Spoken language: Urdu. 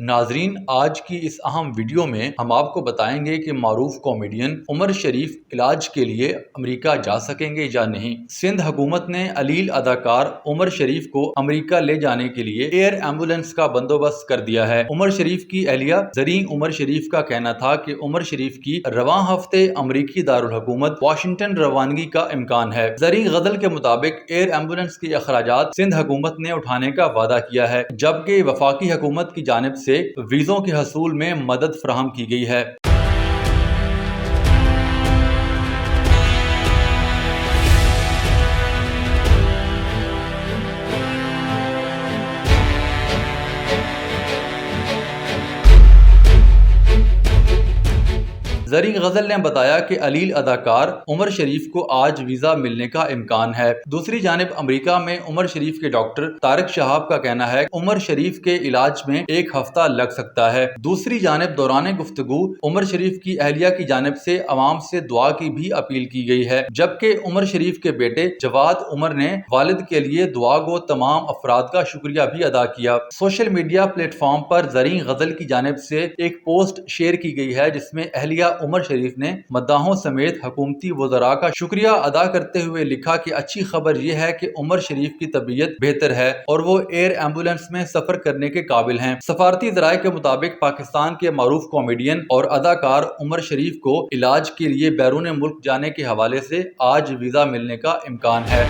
ناظرین، آج کی اس اہم ویڈیو میں ہم آپ کو بتائیں گے کہ معروف کامیڈین عمر شریف علاج کے لیے امریکہ جا سکیں گے یا نہیں۔ سندھ حکومت نے علیل اداکار عمر شریف کو امریکہ لے جانے کے لیے ایئر ایمبولینس کا بندوبست کر دیا ہے۔ عمر شریف کی اہلیہ زریں عمر شریف کا کہنا تھا کہ عمر شریف کی رواں ہفتے امریکی دارالحکومت واشنگٹن روانگی کا امکان ہے۔ زریں غزل کے مطابق ایئر ایمبولینس کے اخراجات سندھ حکومت نے اٹھانے کا وعدہ کیا ہے، جبکہ وفاقی حکومت کی جانب سے ویزوں کے حصول میں مدد فراہم کی گئی ہے۔ زریں غزل نے بتایا کہ علیل اداکار عمر شریف کو آج ویزا ملنے کا امکان ہے۔ دوسری جانب امریکہ میں عمر شریف کے ڈاکٹر طارق شہاب کا کہنا ہے کہ عمر شریف کے علاج میں 1 ہفتہ لگ سکتا ہے۔ دوسری جانب دوران گفتگو عمر شریف کی اہلیہ کی جانب سے عوام سے دعا کی بھی اپیل کی گئی ہے، جبکہ عمر شریف کے بیٹے جواد عمر نے والد کے لیے دعا گو تمام افراد کا شکریہ بھی ادا کیا۔ سوشل میڈیا پلیٹ فارم پر زریں غزل کی جانب سے ایک پوسٹ شیئر کی گئی ہے، جس میں اہلیہ عمر شریف نے مداحوں سمیت حکومتی وزراء کا شکریہ ادا کرتے ہوئے لکھا کہ اچھی خبر یہ ہے کہ عمر شریف کی طبیعت بہتر ہے اور وہ ایئر ایمبولینس میں سفر کرنے کے قابل ہیں۔ سفارتی ذرائع کے مطابق پاکستان کے معروف کامیڈین اور اداکار عمر شریف کو علاج کے لیے بیرون ملک جانے کے حوالے سے آج ویزا ملنے کا امکان ہے۔